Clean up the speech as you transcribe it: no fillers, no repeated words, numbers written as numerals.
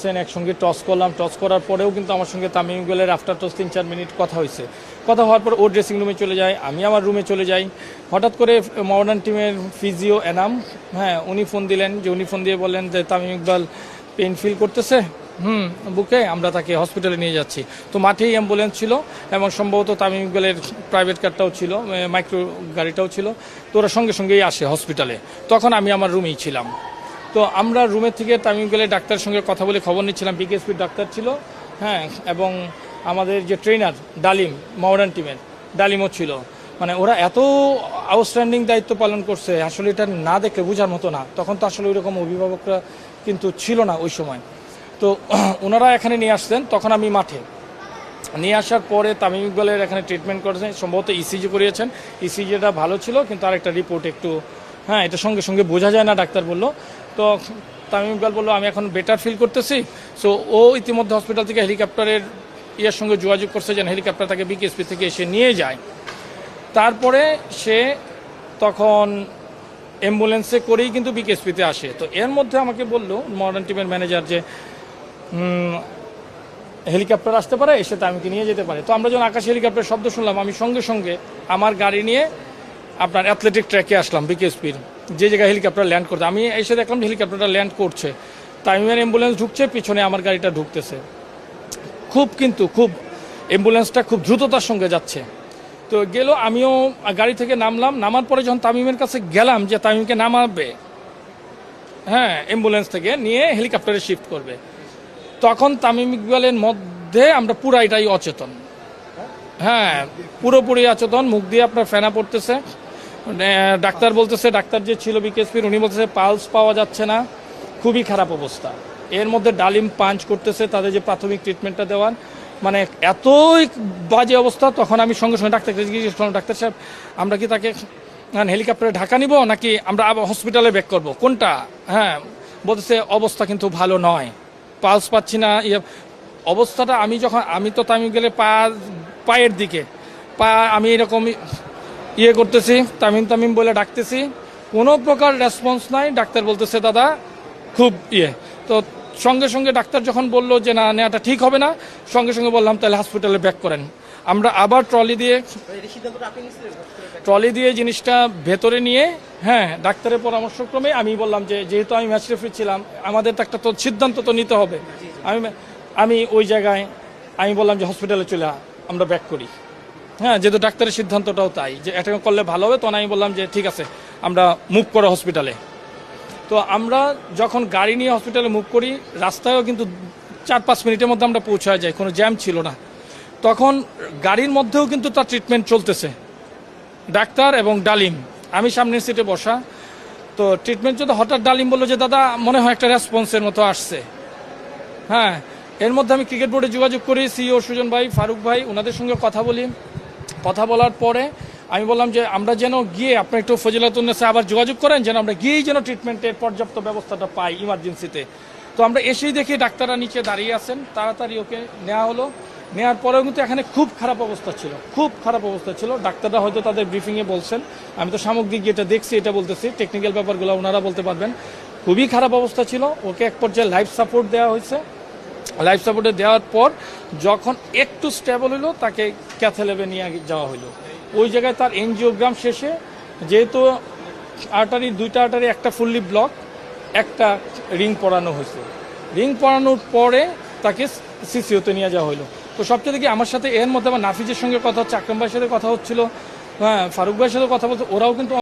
আসছেন, একসঙ্গে টস করলাম। টস করার পরেও কিন্তু আমার সঙ্গে তামিম ইকবালের আফটার টস 3-4 মিনিট কথা হয়েছে। কথা হওয়ার পর ও ড্রেসিং রুমে চলে যায়, আমি আমার রুমে চলে যাই। হঠাৎ করে মডার্ন টিমের ফিজিও এনাম, হ্যাঁ, উনি ফোন দিলেন, যে উনি ফোন দিয়ে বললেন যে তামিম ইকবাল পেইন ফিল করতেছে বুকে, আমরা তাকে হসপিটালে নিয়ে যাচ্ছি। তো মাঠেই অ্যাম্বুলেন্স ছিল এবং সম্ভবত তামিম ইকবালের প্রাইভেট কারটাও ছিল, মাইক্রো গাড়িটাও ছিল। তো ওরা সঙ্গে সঙ্গেই আসে হসপিটালে। তখন আমি আমার রুমেই ছিলাম। তো আমরা রুমের থেকে তামিম ইকবালের ডাক্তারের সঙ্গে কথা বলে খবর নিচ্ছিলাম। বিকেএসপির ডাক্তার ছিল, হ্যাঁ, এবং আমাদের যে ট্রেনার ডালিম, মডার্ন টিমের ডালিমও ছিল। মানে ওরা এত আউটস্ট্যান্ডিং দায়িত্ব পালন করছে, আসলে এটা না দেখলে বোঝার মতো না। তখন তো আসলে ওইরকম অভিভাবকরা কিন্তু ছিল না ওই সময়। তো ওনারা এখানে নিয়ে আসছেন, তখন আমি মাঠে নিয়ে আসার পরে তামিম ইকবালের এখানে ট্রিটমেন্ট করেছেন, সম্ভবত ইসিজি করিয়েছেন। ইসিজিটা ভালো ছিল, কিন্তু আরেকটা রিপোর্ট একটু, হ্যাঁ, এটা সঙ্গে সঙ্গে বোঝা যায় না, ডাক্তার বললো। তো তামিম ইকবাল বললো আমি এখন বেটার ফিল করতেছি। সো ও ইতিমধ্যে হসপিটাল থেকে হেলিকপ্টারের ইয়ের সঙ্গে যোগাযোগ করছে যেন হেলিকপ্টার তাকে বিকেএসপি থেকে এসে নিয়ে যায়। তারপরে সে তখন অ্যাম্বুলেন্সে করেই কিন্তু বিকেএসপিতে আসে। তো এর মধ্যে আমাকে বললো মডার্ন টিমের ম্যানেজার যে হেলিকপ্টার আসতে পারে, এসে তামিমকে নিয়ে যেতে পারে। তো আমরা যখন আকাশে হেলিকপ্টারের শব্দ শুনলাম, আমি সঙ্গে সঙ্গে আমার গাড়ি নিয়ে আপনার অ্যাথলেটিক ট্র্যাকে আসলাম বিকেএসপির, যে জায়গায় হেলিকপ্টার ল্যান্ড করতে। আমি এসে দেখলাম হেলিকপ্টারটা ল্যান্ড করছে, তামিমের অ্যাম্বুলেন্স ঢুকছে, পিছনে আমার গাড়িটা ঢুকতেছে। খুব অ্যাম্বুলেন্সটা খুব দ্রুততার সঙ্গে যাচ্ছে। তো গেল, আমিও গাড়ি থেকে নামলাম। নামার পরে যখন তামিমের কাছে গেলাম যে তামিমকে নামাবে, হ্যাঁ, অ্যাম্বুলেন্স থেকে নিয়ে হেলিকপ্টারে শিফট করবে, তখন তামিম ইকবালের মধ্যে আমরা পুরাইটাই অচেতন। হ্যাঁ, পুরোপুরি অচেতন, মুখ দিয়ে আপনার ফেনা পড়তেছে। ডাক্তার বলতেছে, ডাক্তার যে ছিল বিকেএসপির, উনি বলতেছে পালস পাওয়া যাচ্ছে না, খুবই খারাপ অবস্থা। এর মধ্যে ডালিম পাঞ্চ করতেছে তাদের যে প্রাথমিক ট্রিটমেন্টটা দেওয়ার, মানে এতই বাজে অবস্থা। তখন আমি সঙ্গে সঙ্গে ডাক্তারকে জিজ্ঞেস করলাম, ডাক্তার সাহেব আমরা কি তাকে হেলিকপ্টারে ঢাকা নিব নাকি আমরা আবার হসপিটালে ব্যাক করব, কোনটা? হ্যাঁ, বলতেছে অবস্থা কিন্তু ভালো নয়, পালস পাচ্ছি না। অবস্থাটা আমি তো তামিম গেলে পায়ের দিকে আমি এরকম করতেছি, তামিম বলে ডাকতেছি, কোনো প্রকার রেসপন্স নাই। ডাক্তার বলতেছে দাদা খুব তো সঙ্গে সঙ্গে ডাক্তার যখন বললো যে না, নেওয়াটা ঠিক হবে না, সঙ্গে সঙ্গে বললাম তাহলে হসপিটালে ব্যাক করেন। আমরা আবার ট্রলি দিয়ে জিনিসটা ভেতরে নিয়ে, হ্যাঁ, ডাক্তারের পরামর্শক্রমে আমি বললাম যে যেহেতু আমি ম্যাচ রেফারি ছিলাম, আমাদের তো একটা তো সিদ্ধান্ত তো নিতে হবে। আমি ওই জায়গায় আমি বললাম যে হসপিটালে চলে আমরা ব্যাক করি। হ্যাঁ, যেহেতু ডাক্তারের সিদ্ধান্তটাও তাই যে এটা করলে ভালো হবে, তখন আমি বললাম যে ঠিক আছে আমরা মুভ করো হসপিটালে। তো আমরা যখন গাড়ি নিয়ে হসপিটালে মুভ করি, রাস্তায়ও কিন্তু 4-5 মিনিটের মধ্যে আমরা পৌঁছায় যাই, কোনো জ্যাম ছিল না। তখন গাড়ির মধ্যেও কিন্তু তার ট্রিটমেন্ট চলতেছে, ডাক্তার এবং ডালিম, আমি সামনের সিটে বসা। তো ট্রিটমেন্ট চলতে হঠাৎ ডালিম বললো যে দাদা মনে হয় একটা রেসপন্সের মতো আসছে। হ্যাঁ, এর মধ্যে আমি ক্রিকেট বোর্ডে যোগাযোগ করি, সিইও সুজন ভাই, ফারুক ভাই, ওনাদের সঙ্গে কথা বলি। কথা বলার পরে আমি বললাম যে আমরা যেন গিয়ে আপনার একটু ফজিলাতুন্নেসা আবার যোগাযোগ করেন, যেন আমরা গিয়েই যেন ট্রিটমেন্টের পর্যাপ্ত ব্যবস্থাটা পাই ইমার্জেন্সিতে। তো আমরা এসেই দেখি ডাক্তাররা নিচে দাঁড়িয়ে আছেন, তাড়াতাড়ি ওকে নেওয়া হলো। নেওয়ার পরেও কিন্তু এখানে খুব খারাপ অবস্থা ছিল। ডাক্তাররা হয়তো তাদের ব্রিফিংয়ে বলছেন, আমি তো সামগ্রিক যেটা দেখছি এটা বলতেছি, টেকনিক্যাল ব্যাপারগুলো ওনারা বলতে পারবেন। খুবই খারাপ অবস্থা ছিল। ওকে এক পর্যায়ে লাইফ সাপোর্ট দেওয়া হয়েছে। লাইফ সাপোর্টে দেওয়ার পর যখন একটু স্টেবল হলো, তাকে ক্যাথল্যাবে নিয়ে যাওয়া হলো। ওই জায়গায় তার এনজিওগ্রাম শেষে, যেহেতু দুইটা আর্টারি একটা ফুললি ব্লক, একটা রিং পরানো হয়েছে। রিং পরানোর পরে তাকে সিসিওতে নিয়ে যাওয়া হলো। তো সবচেয়ে দেখি আমার সাথে এর মধ্যে আমার নাফিজের সঙ্গে কথা হচ্ছে, আকরাম ভাইয়ের সাথে কথা হচ্ছিল, হ্যাঁ, ফারুক ভাইয়ের সাথে কথা বলতে, ওরাও কিন্তু